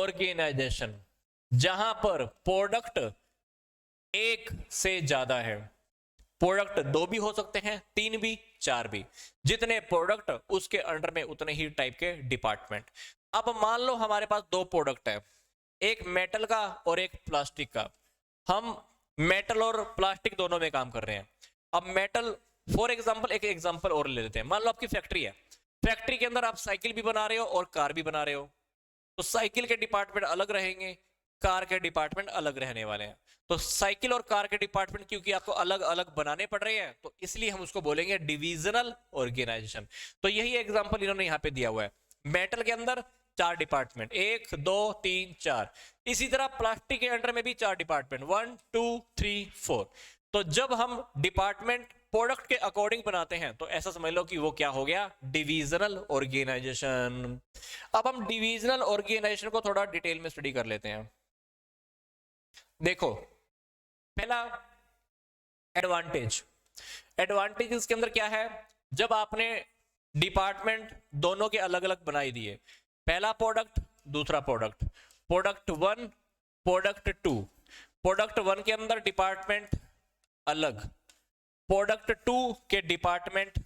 Organisation जहां पर product एक से ज्यादा है, प्रोडक्ट 2 भी हो सकते हैं, 3 भी, 4 भी, जितने प्रोडक्ट उसके अंडर में उतने ही टाइप के डिपार्टमेंट। अब मान लो हमारे पास 2 प्रोडक्ट है, एक मेटल का और एक प्लास्टिक का। हम मेटल और प्लास्टिक दोनों में काम कर रहे हैं। अब मेटल फॉर एग्जांपल, एक एग्जांपल और ले लेते हैं। मान लो आपकी फैक्ट्री है, फैक्ट्री के अंदर आप साइकिल भी बना रहे हो और कार भी बना रहे हो, तो साइकिल के डिपार्टमेंट अलग रहेंगे, कार के डिपार्टमेंट अलग रहने वाले हैं। तो साइकिल और कार के डिपार्टमेंट क्योंकि आपको अलग अलग बनाने पड़ रहे हैं, तो इसलिए हम उसको बोलेंगे डिविजनल ऑर्गेनाइजेशन। तो यही एग्जांपल इन्होंने यहां पे दिया हुआ है। मेटल के अंदर 4 डिपार्टमेंट, 1 2 3 4। इसी तरह प्लास्टिक के अंडर में भी 4 डिपार्टमेंट, 1 2 3 4। तो जब हम डिपार्टमेंट प्रोडक्ट के अकॉर्डिंग बनाते हैं तो ऐसा समझ लो कि वो क्या हो गया, डिविजनल ऑर्गेनाइजेशन। अब हम डिविजनल ऑर्गेनाइजेशन को थोड़ा डिटेल में स्टडी कर लेते हैं। देखो, पहला एडवांटेज, एडवांटेज इसके अंदर क्या है, जब आपने डिपार्टमेंट दोनों के अलग अलग बनाई दिए, पहला प्रोडक्ट दूसरा प्रोडक्ट, प्रोडक्ट 1 प्रोडक्ट 2, प्रोडक्ट 1 के अंदर डिपार्टमेंट अलग, प्रोडक्ट 2 के डिपार्टमेंट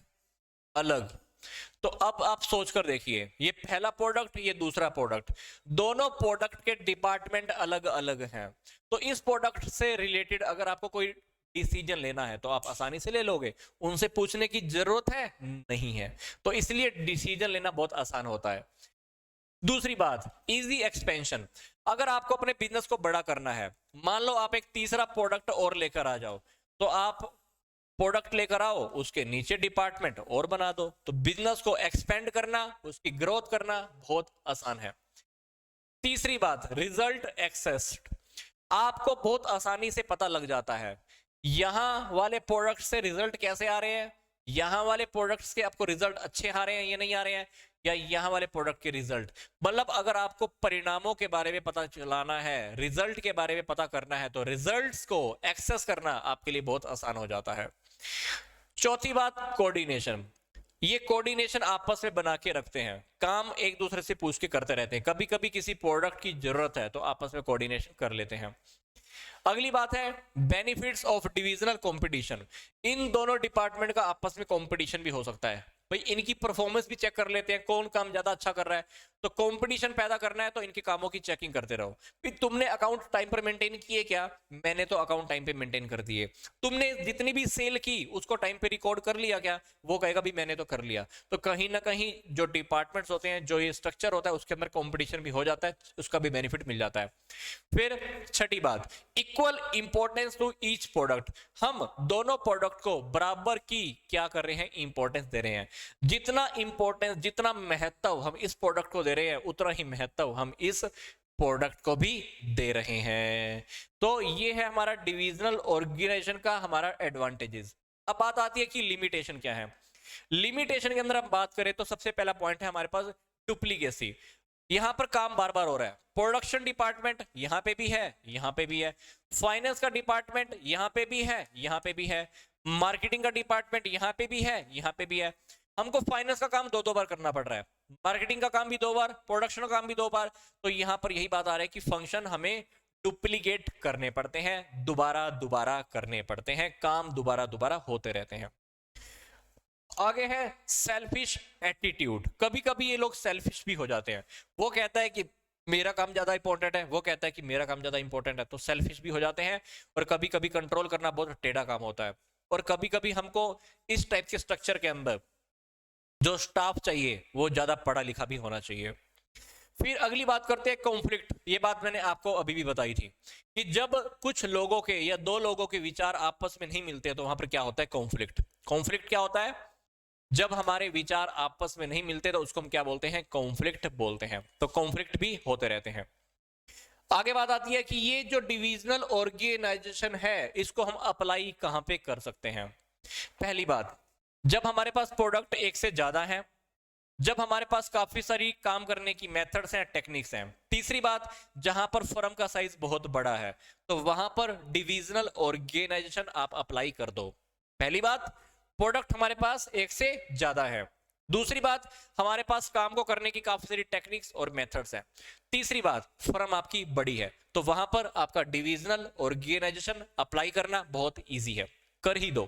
अलग। तो अब आप सोचकर देखिए, ये पहला प्रोडक्ट, ये दूसरा प्रोडक्ट, दोनों प्रोडक्ट के डिपार्टमेंट अलग अलग हैं। तो इस प्रोडक्ट से रिलेटेड अगर आपको कोई डिसीजन लेना है तो आप आसानी से ले लोगे, उनसे पूछने की जरूरत है नहीं है। तो इसलिए डिसीजन लेना बहुत आसान होता है। दूसरी बात, इजी एक्सपेंशन। अगर आपको अपने बिजनेस को बड़ा करना है, मान लो आप एक तीसरा प्रोडक्ट और लेकर आ जाओ, तो आप प्रोडक्ट लेकर आओ, उसके नीचे डिपार्टमेंट और बना दो, तो बिजनेस को एक्सपेंड करना, उसकी ग्रोथ करना बहुत आसान है। तीसरी बात, रिजल्ट एक्सेस। आपको बहुत आसानी से पता लग जाता है यहां वाले प्रोडक्ट से रिजल्ट कैसे आ रहे हैं, यहां वाले प्रोडक्ट्स के आपको रिजल्ट अच्छे आ रहे हैं या नहीं आ रहे हैं, या यहां वाले प्रोडक्ट के रिजल्ट। मतलब अगर आपको परिणामों के बारे में पता चलाना है, रिजल्ट के बारे में पता करना है, तो रिजल्ट्स को एक्सेस करना आपके लिए बहुत आसान हो जाता है। चौथी बात, कोऑर्डिनेशन। ये कोऑर्डिनेशन आपस में बना के रखते हैं, काम एक दूसरे से पूछ के करते रहते हैं। कभी कभी किसी प्रोडक्ट की जरूरत है तो आपस में कोऑर्डिनेशन कर लेते हैं। अगली बात है बेनिफिट्स ऑफ डिविजनल कंपटीशन। इन दोनों डिपार्टमेंट का आपस में कंपटीशन भी हो सकता है। भाई इनकी परफॉर्मेंस भी चेक कर लेते हैं, कौन काम ज्यादा अच्छा कर रहा है। तो कंपटीशन पैदा करना है तो इनके कामों की चेकिंग करते रहो। फिर तुमने अकाउंट टाइम पर मेंटेन किए क्या, मैंने तो अकाउंट टाइम पे मेंटेन कर दिए। तुमने जितनी भी सेल की उसको टाइम पे रिकॉर्ड कर लिया क्या, वो कहेगा भी मैंने तो कर लिया। तो कहीं ना कहीं जो डिपार्टमेंट्स होते हैं, जो ये स्ट्रक्चर होता है, उसके अंदर कंपटीशन भी हो जाता है, उसका भी बेनिफिट मिल जाता है। फिर छठी बात, equal importance to each product. हम दोनों प्रोडक्ट को बराबर की क्या कर रहे हैं, इंपॉर्टेंस दे रहे हैं। जितना इंपॉर्टेंस, जितना महत्व हम इस प्रोडक्ट को दे रहे हैं, उतना ही महत्व हम इस प्रोडक्ट को भी दे रहे हैं। तो ये है हमारा डिविजनल ऑर्गेनाइजेशन का हमारा एडवांटेजेस। अब बात आती है कि लिमिटेशन क्या है। लिमिटेशन के अंदर हम बात करें तो सबसे पहला पॉइंट है हमारे पास डुप्लीकेसी। यहां पर काम बार बार हो रहा है। प्रोडक्शन डिपार्टमेंट यहां पे भी है, यहां पे भी है। फाइनेंस का डिपार्टमेंट यहां पे भी है, यहां पे भी है। मार्केटिंग का डिपार्टमेंट यहां पे भी है, यहां पे भी है। हमको फाइनेंस का काम 2-2 बार करना पड़ रहा है, मार्केटिंग का काम भी 2 बार, प्रोडक्शन का काम भी 2 बार। तो यहां पर यही बात आ रहा है कि फंक्शन हमें डुप्लीकेट करने पड़ते हैं, दोबारा दोबारा करने पड़ते हैं, काम दोबारा दोबारा होते रहते हैं। आगे है सेल्फिश एटीट्यूड। कभी कभी ये लोग सेल्फिश भी हो जाते हैं। वो कहता है कि मेरा काम ज्यादा इंपॉर्टेंट है, वो कहता है कि मेरा काम ज्यादा इंपॉर्टेंट है, तो सेल्फिश भी हो जाते हैं। और कभी कभी कंट्रोल करना बहुत टेढ़ा काम होता है। और कभी कभी हमको इस टाइप के स्ट्रक्चर के अंदर जो स्टाफ चाहिए वो ज्यादा पढ़ा लिखा भी होना चाहिए। फिर अगली बात करते हैं कॉन्फ्लिक्ट। ये बात मैंने आपको अभी भी बताई थी कि जब कुछ लोगों के या 2 लोगों के विचार आपस में नहीं मिलते तो वहां पर क्या होता है, कॉन्फ्लिक्ट। कॉन्फ्लिक्ट क्या होता है, जब हमारे विचार आपस में नहीं मिलते तो उसको हम क्या बोलते हैं, कॉन्फ्लिक्ट बोलते हैं। तो कॉन्फ्लिक्ट भी होते रहते हैं। आगे बात आती है कि ये जो डिविजनल ऑर्गेनाइजेशन है इसको हम अप्लाई कहां पे कर सकते हैं। पहली बात, जब हमारे पास प्रोडक्ट एक से ज्यादा है, जब हमारे पास काफी सारी काम करने की मेथड्स हैं, टेक्निक्स हैं। तीसरी बात, जहां पर फर्म का साइज बहुत बड़ा है तो वहां पर डिविजनल ऑर्गेनाइजेशन आप अप्लाई कर दो। पहली बात, प्रोडक्ट हमारे पास एक से ज्यादा है, दूसरी बात, हमारे पास काम को करने की काफी सारी टेक्निक्स और मेथड्स हैं। तीसरी बात, फर्म आपकी बड़ी है तो वहां पर आपका डिविजनल और ऑर्गेनाइजेशन अप्लाई करना बहुत इजी है, कर ही दो।